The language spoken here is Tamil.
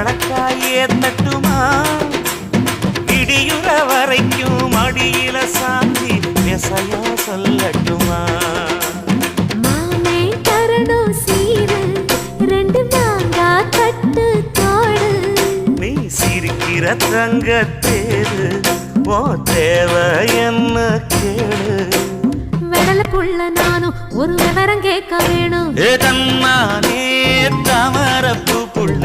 வழக்காயே தட்டுமா இடியுற வரைக்கும் அடியில சாந்தி விசையா சொல்லட்டுமா மாமே தரணும் சீரு ரெண்டு மாங்கா கட்டு தோடு நீ சிரிக்கிற தங்கத்தேரு ஓ தேவை என்ன கேளு வெடல புள்ள நானும் ஒரு விவரம் கேட்க வேணும் ஏதம்மானே தாமரப்பூ புள்ள